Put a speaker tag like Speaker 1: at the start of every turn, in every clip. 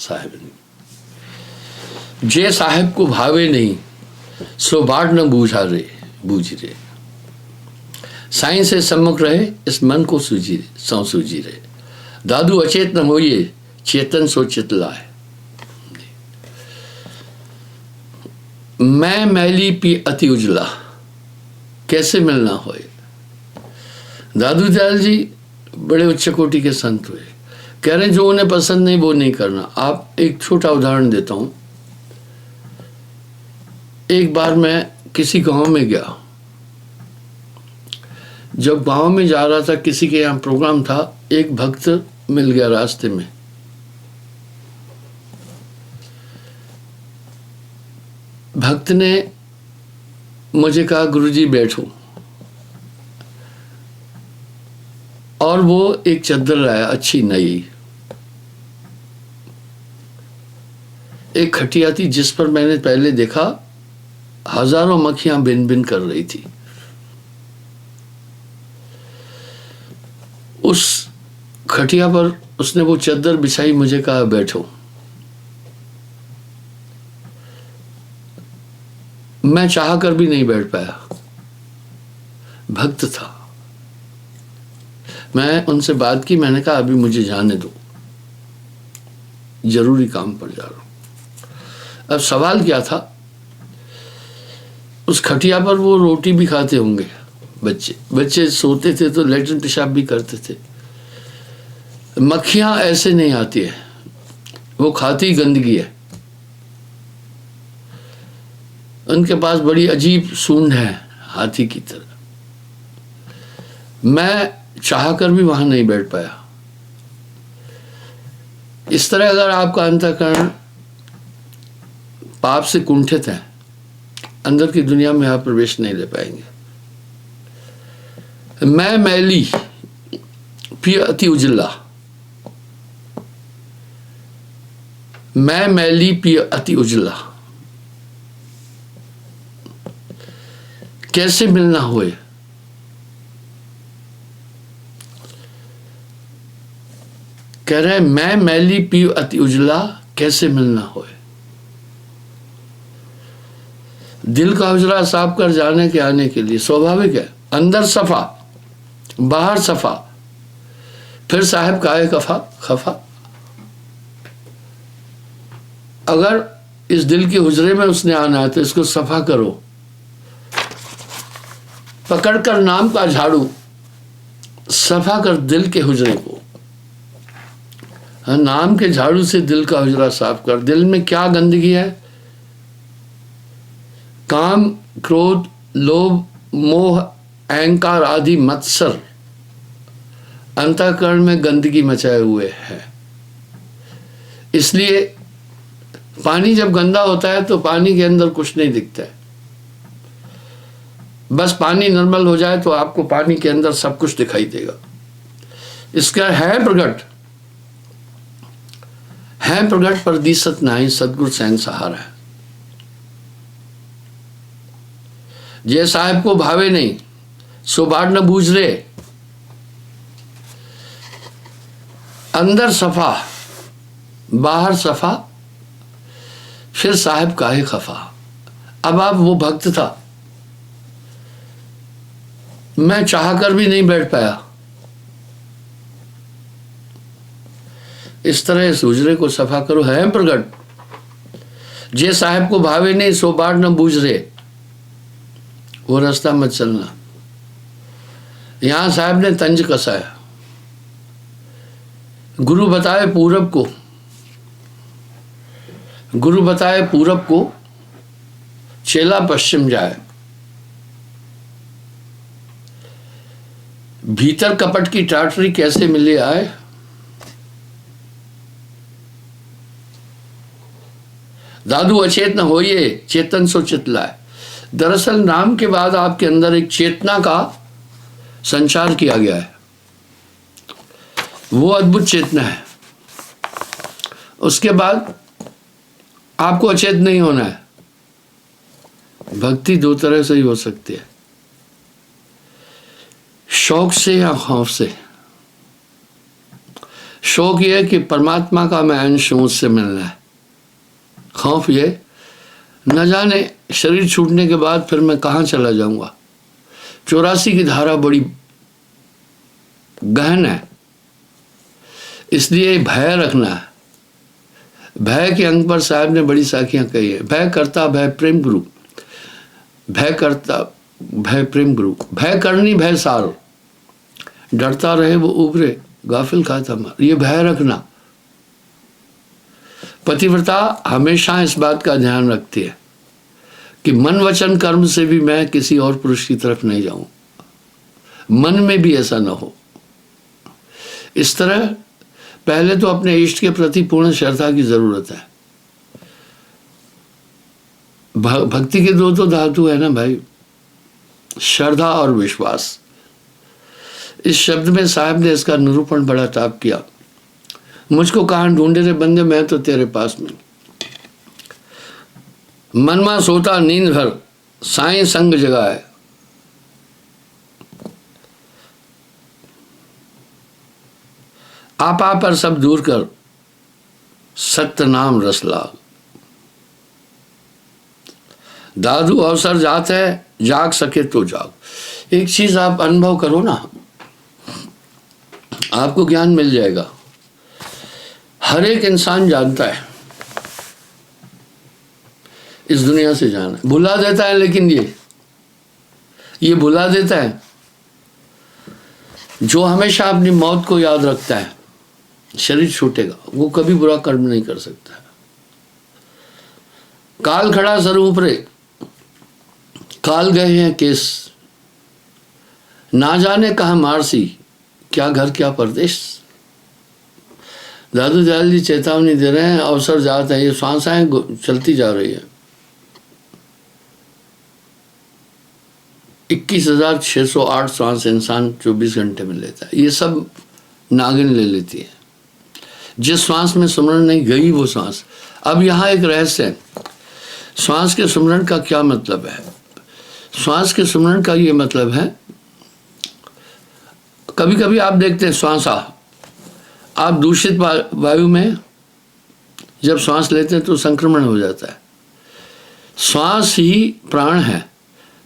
Speaker 1: साहेब ने। जे साहेब को भावे नहीं सो बाट न बूझा रे बूझ रे, साईं से सम्मुख रहे इस मन को सूझी सूझी रहे। दादू अचेत न होइए चेतन सो चित लाए। मैं मैली पी अति उजला कैसे मिलना होए। दादू दयाल जी बड़े उच्च कोटि के संत हुए, कह रहे हैं जो उन्हें पसंद नहीं वो नहीं करना। आप एक छोटा उदाहरण देता हूं। एक बार मैं किसी गांव में गया, जब गांव में जा रहा था किसी के यहाँ प्रोग्राम था, एक भक्त मिल गया रास्ते में। भक्त ने मुझे कहा गुरुजी बैठो, और वो एक चद्दर लाया अच्छी नई, एक खटिया थी जिस पर मैंने पहले देखा हजारों मक्खियां बिन बिन कर रही थी। उस खटिया पर उसने वो चद्दर बिछाई, मुझे कहा बैठो। मैं चाह कर भी नहीं बैठ पाया, भक्त था। मैं उनसे बात की, मैंने कहा अभी मुझे जाने दो, जरूरी काम पर जा रहा हूं। अब सवाल क्या था, उस खटिया पर वो रोटी भी खाते होंगे बच्चे सोते थे तो लेटरिन पेशाब भी करते थे। मक्खियां ऐसे नहीं आती है, वो खाती गंदगी है। उनके पास बड़ी अजीब सूंड है हाथी की तरह। मैं चाह कर भी वहां नहीं बैठ पाया। इस तरह अगर आपका अंतःकरण पाप से कुंठित है, अंदर की दुनिया में आप प्रवेश नहीं ले पाएंगे। मैं मैली पी अति उजला, मैं मैली पी अति उजला कैसे मिलना होए। कह रहे मैं मैली पी अति उजला कैसे मिलना होए। दिल का उजला साफ कर जाने के आने के लिए स्वाभाविक है, अंदर सफा बाहर सफा, फिर साहेब काहे कफा खफा। अगर इस दिल के हुजरे में उसने आना है तो इसको सफा करो, पकड़कर नाम का झाड़ू सफा कर दिल के हुजरे को। नाम के झाड़ू से दिल का हुजरा साफ कर। दिल में क्या गंदगी है, काम क्रोध लोभ मोह अहंकार आदि मत्सर अंतःकरण में गंदगी मचाए हुए है। इसलिए पानी जब गंदा होता है तो पानी के अंदर कुछ नहीं दिखता है। बस पानी निर्मल हो जाए तो आपको पानी के अंदर सब कुछ दिखाई देगा। इसका है प्रगट पर दिसत नाही सतगुरु सैन सहारा है। जे साहेब को भावे नहीं सो बाट न बूझ रे, अंदर सफा बाहर सफा, फिर साहेब काहे खफा। अब आप वो भक्त था, मैं चाहकर भी नहीं बैठ पाया। इस तरह इस हुजरे को सफा करो। है प्रगट जे साहेब को भावे नहीं सो बाट न बूझ रे, वो रास्ता मत चलना। यहां साहब ने तंज कसाया, गुरु बताए पूरब को, गुरु बताए पूरब को चेला पश्चिम जाए। भीतर कपट की टाटरी कैसे मिले आए। दादू अचेत न होइए चेतन सो चित लाए। दरअसल नाम के बाद आपके अंदर एक चेतना का संचार किया गया है, वो अद्भुत चेतना है। उसके बाद आपको अचेत नहीं होना है। भक्ति दो तरह से ही हो सकती है, शौक से या खौफ से। शौक ये है कि परमात्मा का मैं अंश हूँ, उससे मिलना है। खौफ ये न जाने शरीर छूटने के बाद फिर मैं कहाँ चला जाऊंगा। 84 की धारा बड़ी गहन है, इसलिए भय रखना है। भय के अंग पर साहब ने बड़ी साखियां कही है। भय करता भय प्रेम गुरु, भय करता भय प्रेम गुरु, भय करनी भय सार, डरता रहे वो उभरे, गाफिल खाता मार। ये भय रखना। पतिव्रता हमेशा इस बात का ध्यान रखती है कि मन वचन कर्म से भी मैं किसी और पुरुष की तरफ नहीं जाऊं, मन में भी ऐसा न हो। इस तरह पहले तो अपने इष्ट के प्रति पूर्ण श्रद्धा की जरूरत है। भक्ति के दो तो धातु है ना भाई, श्रद्धा और विश्वास। इस शब्द में साहब ने इसका निरूपण बड़ा टाप किया। मुझको कहाँ ढूंढे रे बंदे, मैं तो तेरे पास में। मनमा सोता नींद भर, साईं संग जगाए। आपा पर सब दूर कर, सत्य नाम रस लाग। दादू अवसर जात है, जाग सके तो जाग। एक चीज आप अनुभव करो ना, आपको ज्ञान मिल जाएगा। हर एक इंसान जानता है इस दुनिया से जाना, भुला देता है, लेकिन ये भुला देता है जो हमेशा अपनी मौत को याद रखता है। शरीर छूटेगा, वो कभी बुरा कर्म नहीं कर सकता। काल खड़ा सर ऊपरे, काल गए हैं केस, ना जाने कहाँ मारसी, क्या घर क्या परदेश। दादू दयाल जी चेतावनी दे रहे हैं, अवसर जाता है। ये श्वासाएं चलती जा रही है। 21,608 श्वास इंसान 24 घंटे में लेता है। ये सब नागिन ले लेती है। जिस श्वास में सुमरण नहीं गई वो श्वास। अब यहाँ एक रहस्य है, श्वास के सुमरण का क्या मतलब है। श्वास के सुमरण का ये मतलब है, कभी कभी आप देखते हैं श्वास आप दूषित वायु में जब श्वास लेते हैं तो संक्रमण हो जाता है। श्वास ही प्राण है।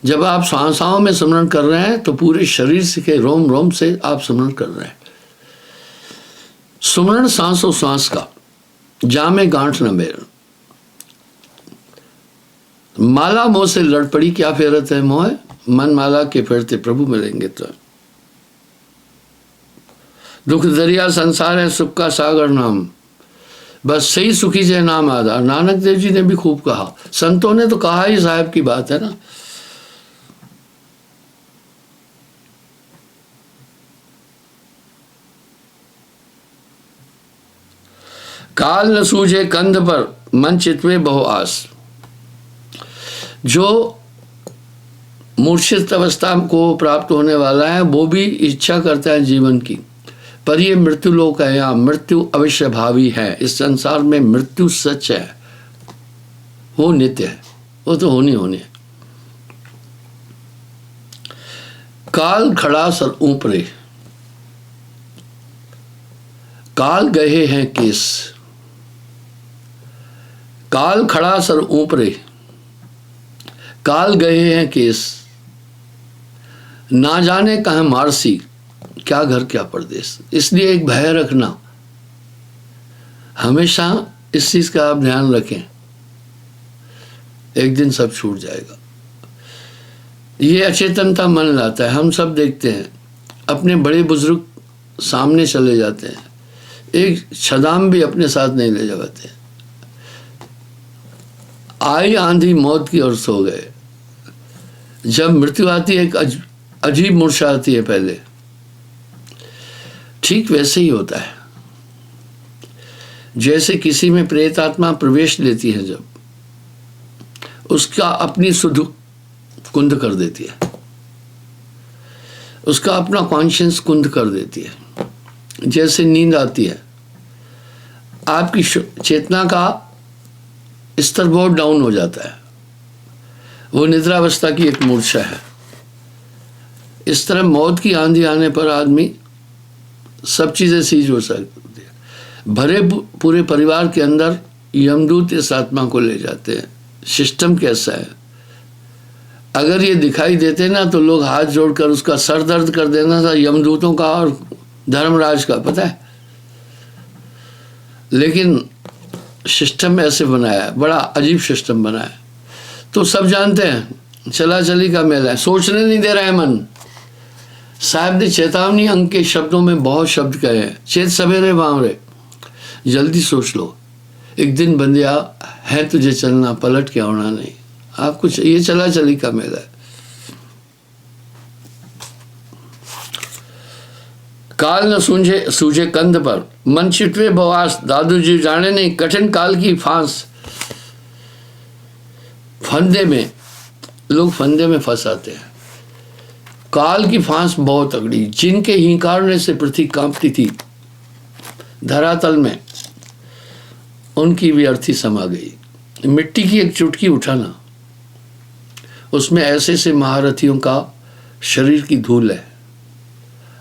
Speaker 1: जब आप श्वासाओं में सिमरन कर रहे हैं तो पूरे शरीर से के रोम रोम से आप सिमरन कर रहे हैं। सुमरण सांसों सांस का, जामे गांठ न मेर। माला मोह से लड़ पड़ी, क्या फेरत है मोह, मन माला के फेरते प्रभु मिलेंगे तो। दुख दरिया संसार है, सुख का सागर नाम, बस सही सुखी जय नाम आधार। नानक देव जी ने भी खूब कहा, संतों ने तो कहा ही, साहब की बात है ना। काल न सूझे कंध पर, मन चितवे बहु आस। जो मूर्छित अवस्था को प्राप्त होने वाला है वो भी इच्छा करता है जीवन की, पर ये मृत्यु लोक है, यहाँ मृत्यु अवश्य भावी है। इस संसार में मृत्यु सच है, वो नित्य है, वो तो होनी है। काल खड़ा सर ऊपरे, काल गए हैं केस। काल खड़ा सर ऊपरे, काल गए हैं केस, ना जाने कहाँ मारसी, क्या घर क्या परदेश। इसलिए एक भय रखना, हमेशा इस चीज का आप ध्यान रखें, एक दिन सब छूट जाएगा। ये अचेतनता मन लाता है। हम सब देखते हैं अपने बड़े बुजुर्ग सामने चले जाते हैं, एक छदाम भी अपने साथ नहीं ले जाते। आई आंधी मौत की और सो गए। जब मृत्यु आती है एक अजीब मूर्छा आती है पहले, ठीक वैसे ही होता है जैसे किसी में प्रेत आत्मा प्रवेश लेती है, जब उसका अपनी सुध कुंद कर देती है, उसका अपना कॉन्शियस कुंद कर देती है। जैसे नींद आती है, आपकी चेतना का स्तर बहुत डाउन हो जाता है, वो निद्रावस्था की एक मूर्छा है। इस तरह मौत की आंधी आने पर आदमी सब चीजें सीज हो सकती है। भरे पूरे परिवार के अंदर यमदूत इस आत्मा को ले जाते हैं। सिस्टम कैसा है, अगर ये दिखाई देते ना तो लोग हाथ जोड़कर उसका सर दर्द कर देना था, यमदूतों का और धर्मराज का, पता है। लेकिन सिस्टम ऐसे बनाया है, बड़ा अजीब सिस्टम बनाया है। तो सब जानते हैं चला चली का मेला है, सोचने नहीं दे रहा है मन। साहब ने चेतावनी अंक के शब्दों में बहुत शब्द कहे हैं, चेत सवेरे बावरे, जल्दी सोच लो, एक दिन बंदिया है तुझे चलना, पलट के आना नहीं। आपको ये चला चली का मेला है। काल न सूझे कंध पर, मन छिटवे बवास, दादू जी जाने नहीं, कठिन काल की फांस। फंदे में लोग फंदे में फंसाते हैं। काल की फांस बहुत तगड़ी, जिनके हिंकारने से पृथ्वी कांपती थी धरातल में, उनकी भी अर्थी समा गई। मिट्टी की एक चुटकी उठाना, उसमें ऐसे से महारथियों का शरीर की धूल है।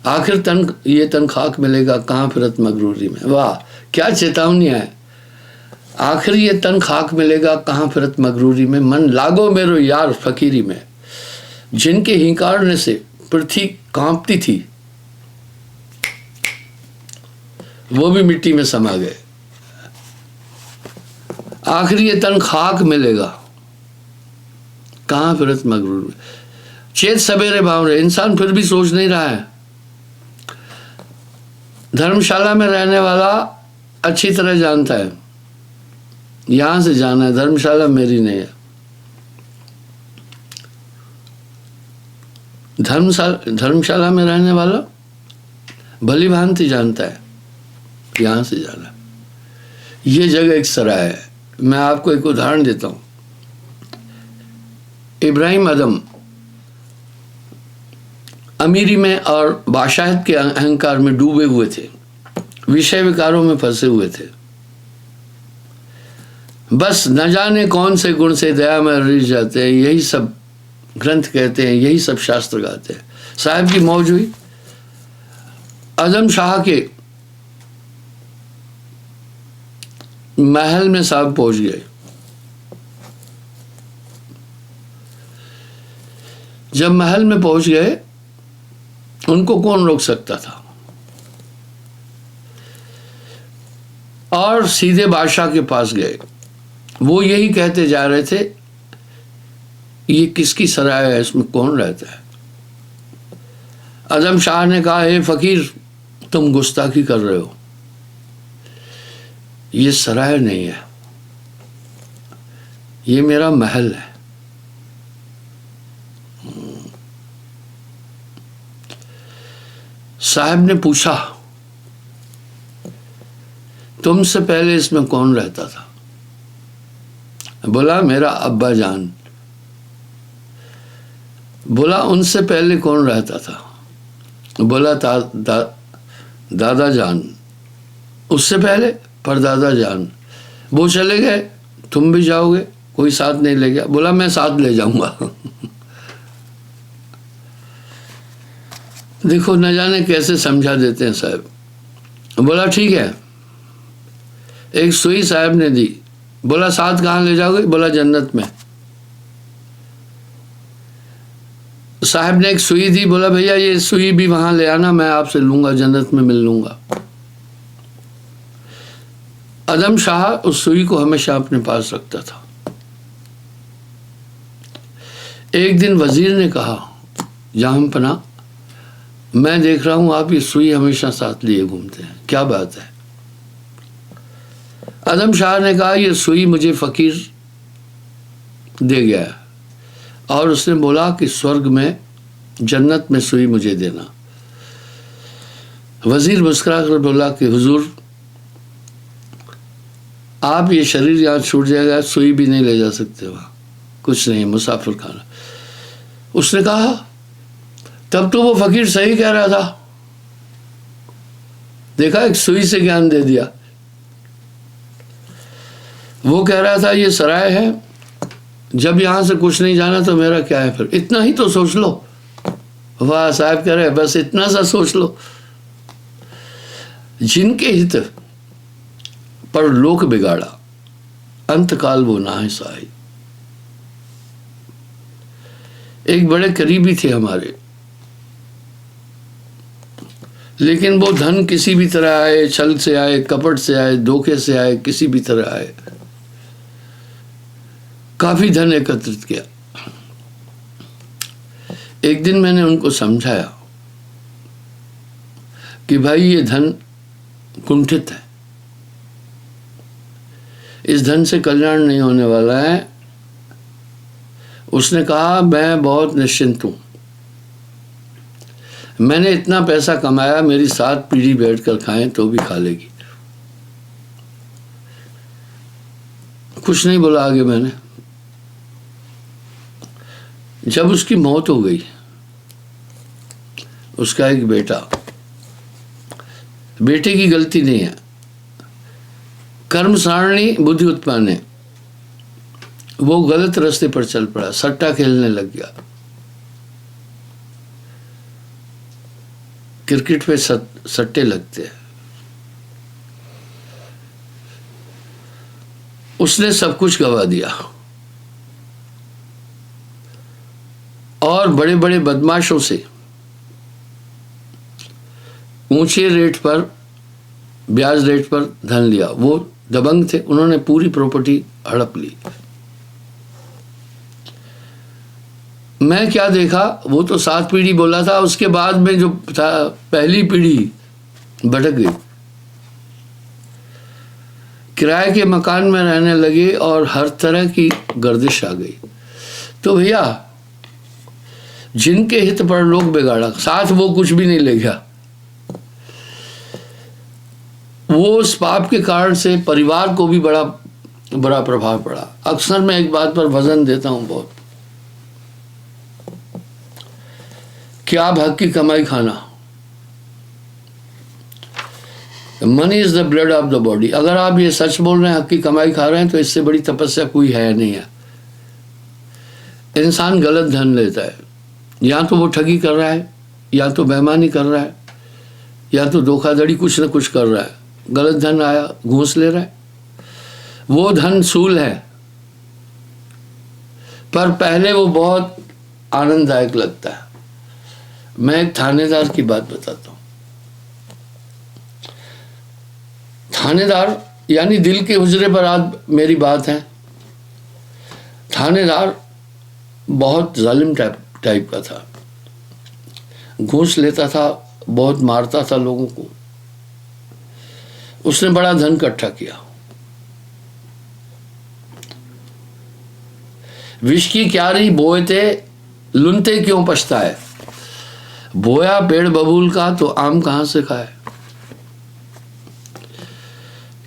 Speaker 1: आखिर ये तन खाक मिलेगा, कहाँ फिरत मगरूरी में। वाह क्या चेतावनी है। आखिर ये तन खाक मिलेगा, कहाँ फिरत मगरूरी में, मन लागो मेरो यार फकीरी में। जिनके हिंकारने से पृथ्वी कांपती थी वो भी मिट्टी में समा गए। आखिर ये तन खाक मिलेगा, कहाँ फिरत मगरूर में। चेत सवेरे बावरे, इंसान फिर भी सोच नहीं रहा है। धर्मशाला में रहने वाला अच्छी तरह जानता है यहां से जाना है, धर्मशाला मेरी नहीं है। धर्मशाला में रहने वाला भली भांति जानता है यहां से जाना है। ये जगह एक सराय है। मैं आपको एक उदाहरण देता हूं। इब्राहिम आदम अमीरी में और बादशाहत के अहंकार में डूबे हुए थे, विषय विकारों में फंसे हुए थे। बस न जाने कौन से गुण से दया में रिझ जाते हैं, यही सब ग्रंथ कहते हैं, यही सब शास्त्र गाते हैं। साहब की मौज हुई, आजम शाह के महल में साहब पहुंच गए। जब महल में पहुंच गए, उनको कौन रोक सकता था, और सीधे बादशाह के पास गए। वो यही कहते जा रहे थे, ये किसकी सराय है, इसमें कौन रहता है। आजम शाह ने कहा, हे फकीर, तुम गुस्ताखी कर रहे हो, ये सराय नहीं है, ये मेरा महल है। साहब ने पूछा, तुमसे पहले इसमें कौन रहता था। बोला, मेरा अब्बा जान। बोला, उनसे पहले कौन रहता था। बोला, दादा जान। उससे पहले परदादा जान। वो चले गए, तुम भी जाओगे, कोई साथ नहीं ले गया। बोला, मैं साथ ले जाऊंगा। देखो न जाने कैसे समझा देते हैं साहब। बोला, ठीक है। एक सुई साहब ने दी। बोला, साथ कहाँ ले जाओगे। बोला, जन्नत में। साहब ने एक सुई दी। बोला, भैया ये सुई भी वहां ले आना, मैं आपसे लूंगा, जन्नत में मिल लूंगा। आजम शाह उस सुई को हमेशा अपने पास रखता था। एक दिन वजीर ने कहा, जहां पना, मैं देख रहा हूं आप ये सुई हमेशा साथ लिए घूमते हैं, क्या बात है। आजम शाह ने कहा, ये सुई मुझे फकीर दे गया है, और उसने बोला कि स्वर्ग में, जन्नत में सुई मुझे देना। वजीर मुस्कुरा कर बोला कि हुजूर, आप ये शरीर यहाँ छूट जाएगा, सुई भी नहीं ले जा सकते, वहाँ कुछ नहीं, मुसाफिर खाना। उसने कहा, तब तो वो फकीर सही कह रहा था। देखा, एक सुई से ज्ञान दे दिया। वो कह रहा था ये सराय है, जब यहां से कुछ नहीं जाना तो मेरा क्या है, फिर इतना ही तो सोच लो। वाह, साहब कह रहे बस इतना सा सोच लो। जिनके हित पर लोक बिगाड़ा, अंतकाल वो नाहे सहाय। एक बड़े करीबी थे हमारे, लेकिन वो धन किसी भी तरह आए, छल से आए, कपट से आए, धोखे से आए, किसी भी तरह आए, काफी धन एकत्रित किया। एक दिन मैंने उनको समझाया कि भाई ये धन कुंठित है, इस धन से कल्याण नहीं होने वाला है। उसने कहा मैं बहुत निश्चिंत हूं, मैंने इतना पैसा कमाया, मेरी 7 पीढ़ी बैठकर खाएं तो भी खा लेगी। कुछ नहीं बोला आगे मैंने। जब उसकी मौत हो गई, उसका एक बेटा, बेटे की गलती नहीं है, कर्म सारणी बुद्धि उत्पन्न है, वो गलत रास्ते पर चल पड़ा, सट्टा खेलने लग गया। क्रिकेट पे सट्टे लगते हैं। उसने सब कुछ गवा दिया और बड़े बड़े बदमाशों से ऊंचे रेट पर, ब्याज रेट पर धन लिया। वो दबंग थे, उन्होंने पूरी प्रॉपर्टी हड़प ली। मैं क्या देखा, वो तो 7 पीढ़ी बोला था, उसके बाद में जो था पहली पीढ़ी भटक गई, किराए के मकान में रहने लगे और हर तरह की गर्दिश आ गई। तो भैया जिनके हित पर लोग बिगाड़ा, साथ वो कुछ भी नहीं ले गया। वो उस पाप के कारण से परिवार को भी बड़ा बड़ा प्रभाव पड़ा। अक्सर मैं एक बात पर वजन देता हूं बहुत, कि आप हक की कमाई खाना, money is the blood of the body. अगर आप ये सच बोल रहे हैं, हक की कमाई खा रहे हैं, तो इससे बड़ी तपस्या कोई है नहीं है। इंसान गलत धन लेता है, या तो वो ठगी कर रहा है, या तो बेईमानी कर रहा है, या तो धोखाधड़ी, कुछ न कुछ कर रहा है। गलत धन आया, घूस ले रहा है, वो धन सूल है, पर पहले वो बहुत आनंददायक लगता है। मैं एक थानेदार की बात बताता हूं। थानेदार यानी दिल के हुजरे पर आज मेरी बात है। थानेदार बहुत जालिम टाइप का था, घूस लेता था, बहुत मारता था लोगों को। उसने बड़ा धन इकट्ठा किया। विष की क्यारी बोए लुनते क्यों पछताए, बोया पेड़ बबूल का तो आम कहां से खाए।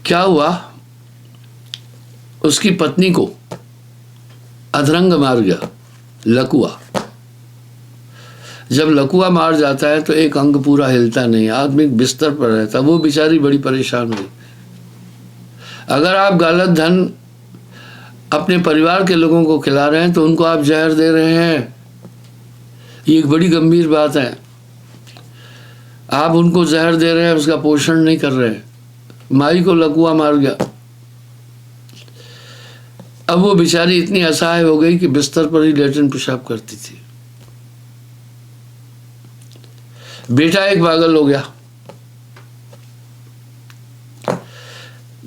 Speaker 1: क्या हुआ, उसकी पत्नी को अधरंग मार गया, लकुआ। जब लकुआ मार जाता है तो एक अंग पूरा हिलता नहीं, आदमी बिस्तर पर रहता। वो बेचारी बड़ी परेशान हुई। अगर आप गलत धन अपने परिवार के लोगों को खिला रहे हैं तो उनको आप जहर दे रहे हैं, ये एक बड़ी गंभीर बात है। आप उनको जहर दे रहे हैं, उसका पोषण नहीं कर रहे हैं। माई को लकुआ मार गया। अब वो बेचारी इतनी असहाय हो गई कि बिस्तर पर ही लेटन पेशाब करती थी। बेटा एक पागल हो गया,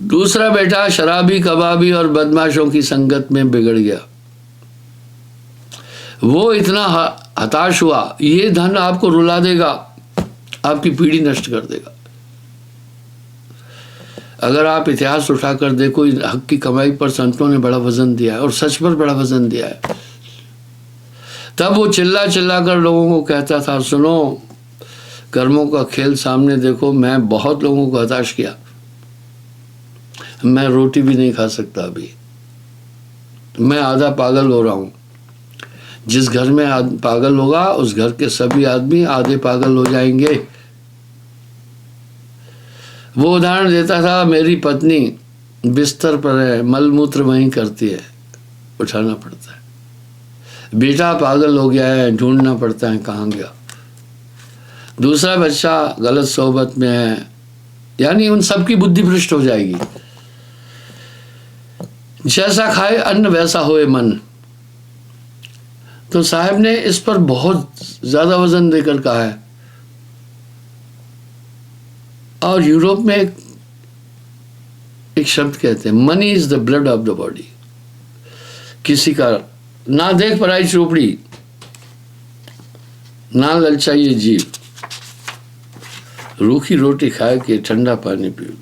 Speaker 1: दूसरा बेटा शराबी, कबाबी और बदमाशों की संगत में बिगड़ गया। वो इतना हताश हुआ, ये धन आपको रुला देगा, आपकी पीढ़ी नष्ट कर देगा। अगर आप इतिहास उठाकर देखो, हक की कमाई पर संतों ने बड़ा वजन दिया है और सच पर बड़ा वजन दिया है। तब वो चिल्ला चिल्ला कर लोगों को कहता था, सुनो, कर्मों का खेल सामने देखो। मैं बहुत लोगों को हताश किया, मैं रोटी भी नहीं खा सकता अभी, मैं आधा पागल हो रहा हूं। जिस घर में पागल होगा, उस घर के सभी आदमी आधे पागल हो जाएंगे। वो उदाहरण देता था, मेरी पत्नी बिस्तर पर है, मलमूत्र वहीं करती है, उठाना पड़ता है। बेटा पागल हो गया है, ढूंढना पड़ता है कहाँ गया। दूसरा बच्चा गलत सोहबत में है, यानी उन सब की बुद्धि भ्रष्ट हो जाएगी। जैसा खाए अन्न वैसा होए मन। तो साहब ने इस पर बहुत ज्यादा वजन देकर कहा है। और यूरोप में एक शब्द कहते हैं, money is the blood of the body. किसी का ना देख पराई चोपड़ी, ना ललचाइए जीव, रूखी रोटी खाए के ठंडा पानी पियो।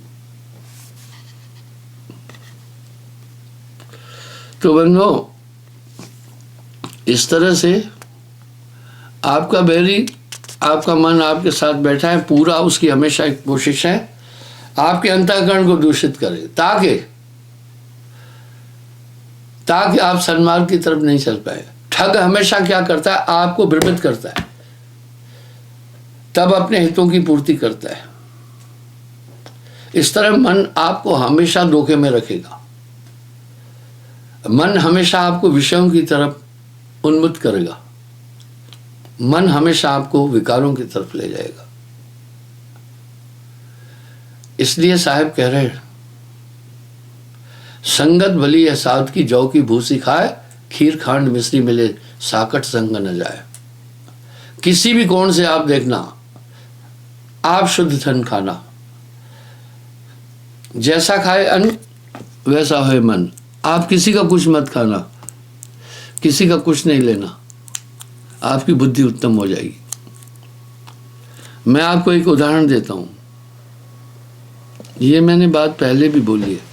Speaker 1: तो बंधुओं, इस तरह से आपका बैरी, आपका मन आपके साथ बैठा है, पूरा उसकी हमेशा एक कोशिश है आपके अंतःकरण को दूषित करे, ताकि आप सन्मार्ग की तरफ नहीं चल पाए। ठग हमेशा क्या करता है, आपको भ्रमित करता है, तब अपने हितों की पूर्ति करता है। इस तरह मन आपको हमेशा धोखे में रखेगा। मन हमेशा आपको विषयों की तरफ उन्मुक्त करेगा। मन हमेशा आपको विकारों की तरफ ले जाएगा। इसलिए साहब कह रहे हैं, संगत भली है साध की, जौ की भूसी खाए, खीर खांड मिश्री मिले, साकट संग न जाए। किसी भी कोण से आप देखना, आप शुद्ध धन खाना। जैसा खाए अन्न वैसा होए मन। आप किसी का कुछ मत खाना, किसी का कुछ नहीं लेना, आपकी बुद्धि उत्तम हो जाएगी। मैं आपको एक उदाहरण देता हूं, ये मैंने बात पहले भी बोली है।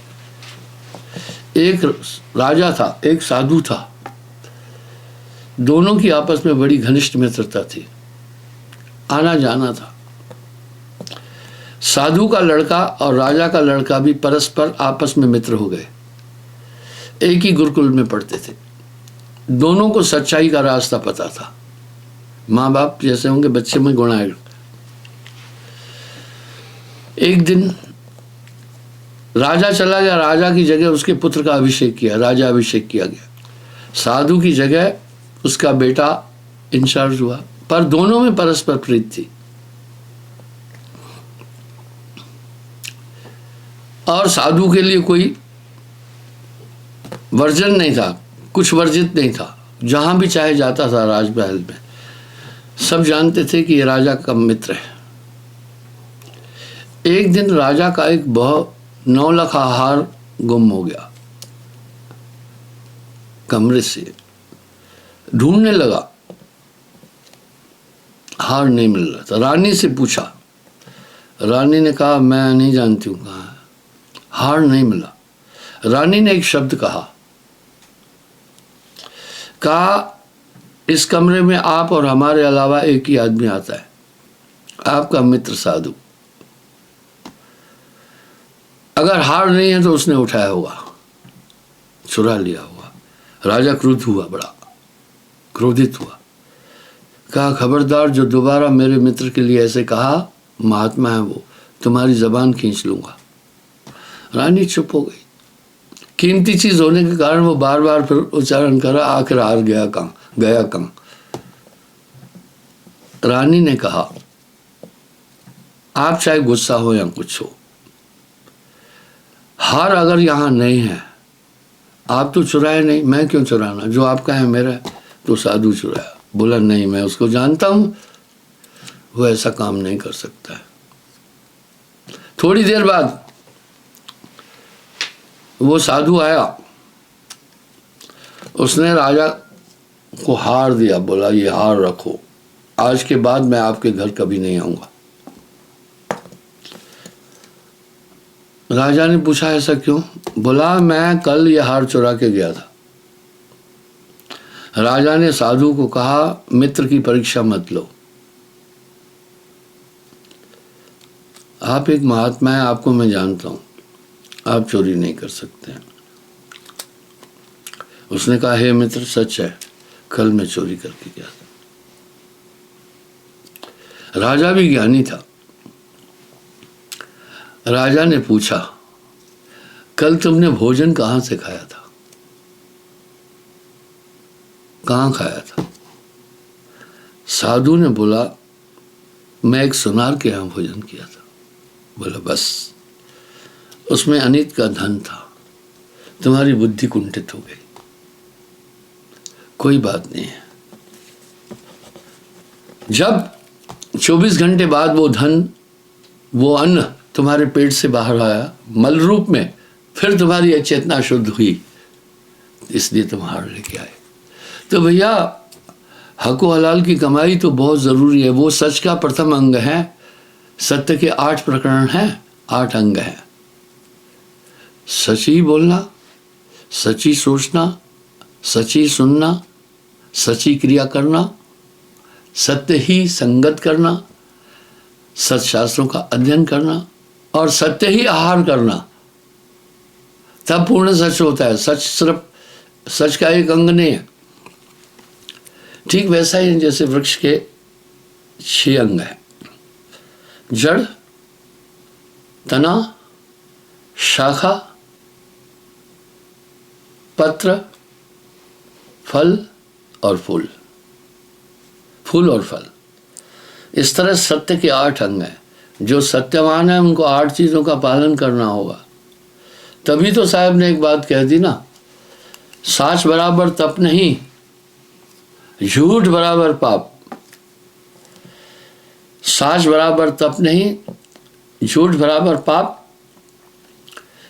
Speaker 1: एक राजा था, एक साधु था, दोनों की आपस में बड़ी घनिष्ठ मित्रता थी, आना जाना था। साधु का लड़का और राजा का लड़का भी परस्पर आपस में मित्र हो गए, एक ही गुरुकुल में पढ़ते थे। दोनों को सच्चाई का रास्ता पता था। माँ बाप जैसे होंगे बच्चे में गुण आएगा। एक दिन राजा चला गया, राजा की जगह उसके पुत्र का अभिषेक किया, राजा अभिषेक किया गया। साधु की जगह उसका बेटा इंचार्ज हुआ, पर दोनों में परस्पर प्रीत थी। और साधु के लिए कोई वर्जन नहीं था, कुछ वर्जित नहीं था, जहां भी चाहे जाता था राजमहल में। सब जानते थे कि ये राजा का मित्र है। एक दिन राजा का एक बहुत 9 लाख हार गुम हो गया, कमरे से ढूंढने लगा, हार नहीं मिल रहा था। रानी से पूछा, रानी ने कहा मैं नहीं जानती हूं कहाँ है, हार नहीं मिला। रानी ने एक शब्द कहा, इस कमरे में आप और हमारे अलावा एक ही आदमी आता है, आपका मित्र साधु। अगर हार नहीं है तो उसने उठाया होगा, चुरा लिया होगा। राजा क्रुद्ध हुआ, बड़ा क्रोधित हुआ। कहा खबरदार, जो दोबारा मेरे मित्र के लिए ऐसे कहा, महात्मा है वो, तुम्हारी जबान खींच लूंगा। रानी चुप हो गई। कीमती चीज होने के कारण वो बार बार फिर उच्चारण करा, आखिर हार गया कहाँ। रानी ने कहा, आप चाहे गुस्सा हो या कुछ हो, हार अगर यहां नहीं है, आप तो चुराए नहीं, मैं क्यों चुराना, जो आपका है मेरा है। तो साधु चुराया। बोला नहीं, मैं उसको जानता हूं, वो ऐसा काम नहीं कर सकता है। थोड़ी देर बाद वो साधु आया, उसने राजा को हार दिया, बोला ये हार रखो, आज के बाद मैं आपके घर कभी नहीं आऊंगा। राजा ने पूछा ऐसा क्यों? बोला मैं कल ये हार चुरा के गया था। राजा ने साधु को कहा, मित्र की परीक्षा मत लो, आप एक महात्मा है, आपको मैं जानता हूं, आप चोरी नहीं कर सकते हैं। उसने कहा हे मित्र, सच है, कल मैं चोरी करके गया था। राजा भी ज्ञानी था। राजा ने पूछा, कल तुमने भोजन कहां से खाया था, कहां खाया था? साधु ने बोला मैं एक सुनार के यहां भोजन किया था। बोला बस, उसमें अनित का धन था, तुम्हारी बुद्धि कुंठित हो गई। कोई बात नहीं है। जब 24 घंटे बाद वो धन, वो अन्न तुम्हारे पेट से बाहर आया मल रूप में, फिर तुम्हारी अचेतना शुद्ध हुई, इसलिए तुम हार लेके आए। तो भैया हको हलाल की कमाई तो बहुत ज़रूरी है। वो सच का प्रथम अंग है। सत्य के 8 प्रकरण हैं, 8 अंग हैं। सच ही बोलना, सच ही सोचना, सच ही सुनना, सच ही क्रिया करना, सत्य ही संगत करना, सच शास्त्रों का अध्ययन करना और सत्य ही आहार करना, तब पूर्ण सच होता है। सच सिर्फ सच का एक अंग नहीं है। ठीक वैसा ही जैसे वृक्ष के 6 अंग हैं, जड़, तना, शाखा, पत्र, फल और फूल। फूल और फल, इस तरह सत्य के 8 अंग हैं। जो सत्यवान है उनको 8 चीज़ों का पालन करना होगा। तभी तो साहब ने एक बात कह दी ना, साच बराबर तप नहीं, झूठ बराबर पाप। साच बराबर तप नहीं, झूठ बराबर पाप,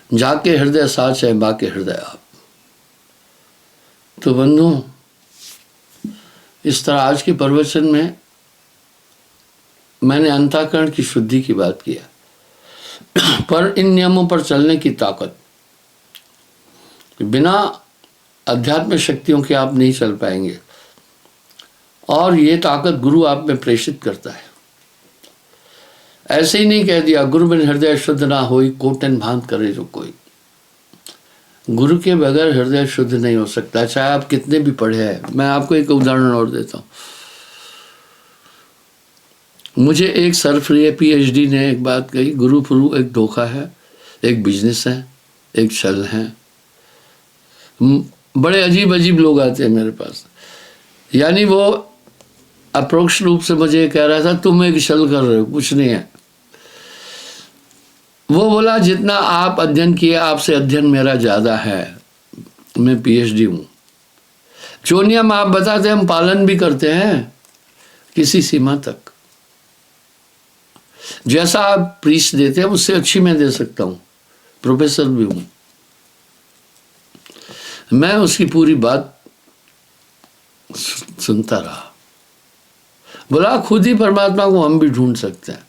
Speaker 1: जाके हृदय साच है, बाके हृदय आप। तो बंधु, इस तरह आज के प्रवचन में मैंने अंतःकरण की शुद्धि की बात किया। पर इन नियमों पर चलने की ताकत, बिना अध्यात्म शक्तियों के आप नहीं चल पाएंगे। और ये ताकत गुरु आप में प्रेषित करता है। ऐसे ही नहीं कह दिया गुरु बिन हृदय शुद्ध ना होई, कोटन भांत करे जो कोई। गुरु के बगैर हृदय शुद्ध नहीं हो सकता, चाहे आप कितने भी पढ़े हैं। मैं आपको एक उदाहरण और देता हूँ। मुझे एक सरफ्री PhD ने एक बात कही, गुरु फुरु एक धोखा है, एक बिजनेस है, एक छल है। बड़े अजीब अजीब लोग आते हैं मेरे पास। यानी वो अप्रोक्ष रूप से मुझे कह रहा था तुम एक छल कर रहे हो, कुछ नहीं है। वो बोला जितना आप अध्ययन किए, आपसे अध्ययन मेरा ज़्यादा है, मैं PhD हूँ। जो नियम आप बताते हम पालन भी करते हैं किसी सीमा तक। जैसा आप प्रीच देते हैं उससे अच्छी मैं दे सकता हूँ, प्रोफेसर भी हूँ। मैं उसकी पूरी बात सुनता रहा। बोला खुद ही परमात्मा को हम भी ढूंढ सकते हैं,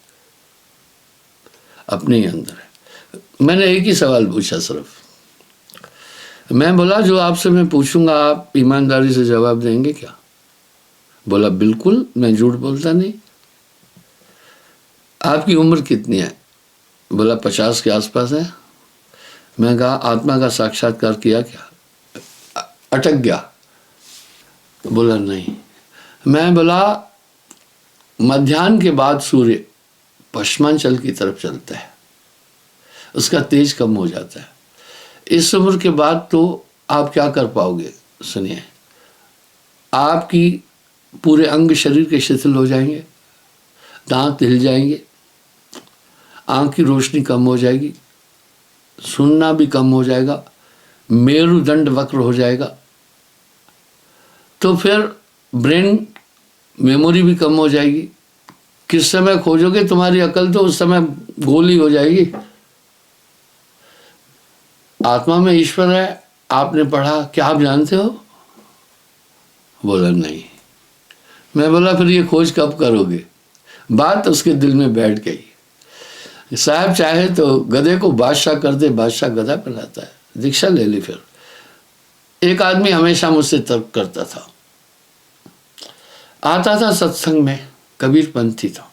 Speaker 1: अपने ही अंदर है। मैंने एक ही सवाल पूछा सिर्फ। मैं बोला जो आपसे मैं पूछूंगा आप ईमानदारी से जवाब देंगे क्या? बोला बिल्कुल, मैं झूठ बोलता नहीं। आपकी उम्र कितनी है? बोला 50 के आसपास है। मैं कहा आत्मा का साक्षात्कार किया क्या? अटक गया। बोला नहीं। मैं बोला मध्याह्न के बाद सूर्य पश्चिमांचल की तरफ चलता है, उसका तेज कम हो जाता है। इस उम्र के बाद तो आप क्या कर पाओगे? सुनिए, आपकी पूरे अंग शरीर के शिथिल हो जाएंगे, दांत हिल जाएंगे, आँख की रोशनी कम हो जाएगी, सुनना भी कम हो जाएगा, मेरुदंड वक्र हो जाएगा। तो फिर ब्रेन मेमोरी भी कम हो जाएगी। किस समय खोजोगे? तुम्हारी अकल तो उस समय गोली हो जाएगी। आत्मा में ईश्वर है, आपने पढ़ा, क्या आप जानते हो? बोला नहीं। मैं बोला फिर ये खोज कब करोगे? बात उसके दिल में बैठ गई। साहब चाहे तो गधे को बादशाह कर दे, बादशाह गधा बनाता है। दीक्षा ले ली। फिर एक आदमी हमेशा मुझसे तर्क करता था, आता था सत्संग में, कबीरपंथी था।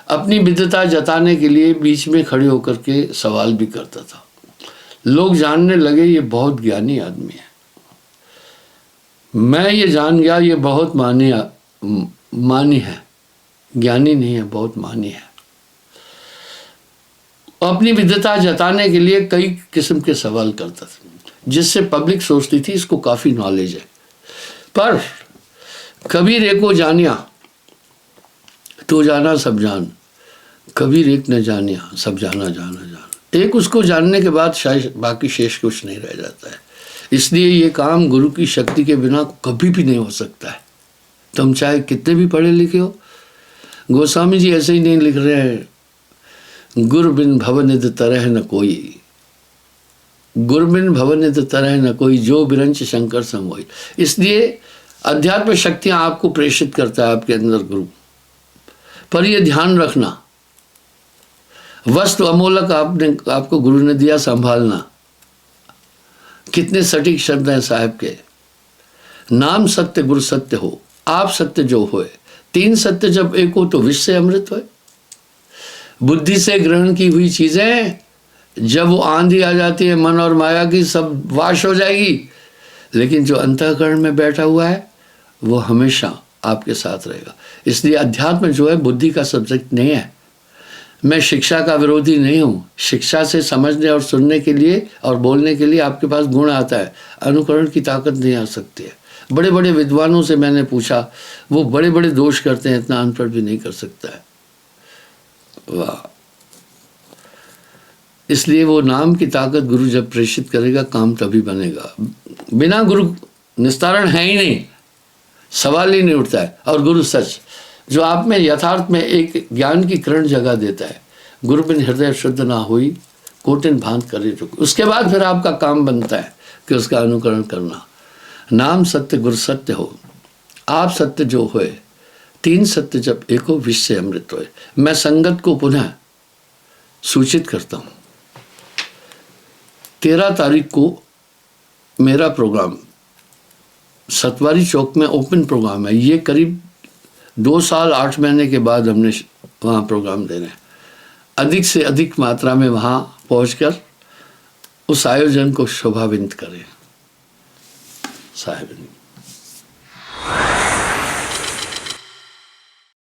Speaker 1: अपनी विद्वता जताने के लिए बीच में खड़े होकर के सवाल भी करता था। लोग जानने लगे ये बहुत ज्ञानी आदमी है। मैं ये जान गया ये बहुत मानी है, ज्ञानी नहीं है, बहुत मानी है। अपनी विद्वता जताने के लिए कई किस्म के सवाल करता था, जिससे पब्लिक सोचती थी इसको काफ़ी नॉलेज है। पर कबीर एक को जानिया तो जाना सब जान, कबीर एक न जानिया सब जाना जाना जान। एक उसको जानने के बाद शायद बाकी शेष कुछ नहीं रह जाता है। इसलिए ये काम गुरु की शक्ति के बिना कभी भी नहीं हो सकता है। तुम चाहे कितने भी पढ़े लिखे हो, गोस्वामी जी ऐसे ही नहीं लिख रहे हैं, गुर बिन भवनिध तरह न कोई, गुर बिन भवनिध तरह न कोई, जो बिरंच शंकर समोई। इसलिए अध्यात्म शक्तियां आपको प्रेषित करता है आपके अंदर गुरु, पर यह ध्यान रखना, वस्तु अमोलक आपको गुरु ने दिया संभालना। कितने सटीक शब्द हैं साहब के, नाम सत्य गुरु सत्य हो, आप सत्य जो होए, तीन सत्य जब एक हो तो विश्व से अमृत होए। बुद्धि से ग्रहण की हुई चीजें जब वो आंधी आ जाती है मन और माया की, सब वाश हो जाएगी, लेकिन जो अंतःकरण में बैठा हुआ है वो हमेशा आपके साथ रहेगा। इसलिए अध्यात्म जो है बुद्धि का सब्जेक्ट नहीं है। मैं शिक्षा का विरोधी नहीं हूँ, शिक्षा से समझने और सुनने के लिए और बोलने के लिए आपके पास गुण आता है, अनुकरण की ताकत नहीं आ सकती है। बड़े बड़े विद्वानों से मैंने पूछा, वो बड़े बड़े दोष करते हैं, इतना अनपढ़ भी नहीं कर सकता है। वाह, इसलिए वो नाम की ताकत गुरु जब प्रेषित करेगा काम तभी बनेगा। बिना गुरु निस्तारण है ही नहीं, सवाल ही नहीं उठता है। और गुरु सच जो आप में यथार्थ में एक ज्ञान की किरण जगा देता है। गुरु बिन हृदय शुद्ध ना हुई, कोटिन भांत करे चुक। उसके बाद फिर आपका काम बनता है कि उसका अनुकरण करना। नाम सत्य गुरु सत्य हो, आप सत्य जो होए, तीन सत्य जब एक हो विश्व से अमृत होए। मैं संगत को पुनः सूचित करता हूँ, 13 तारीख को मेरा प्रोग्राम सतवारी चौक में ओपन प्रोग्राम है। ये करीब 2 साल 8 महीने के बाद हमने वहाँ प्रोग्राम देना है। अधिक से अधिक मात्रा में वहाँ पहुँचकर उस आयोजन को शोभावित करें। साहिब।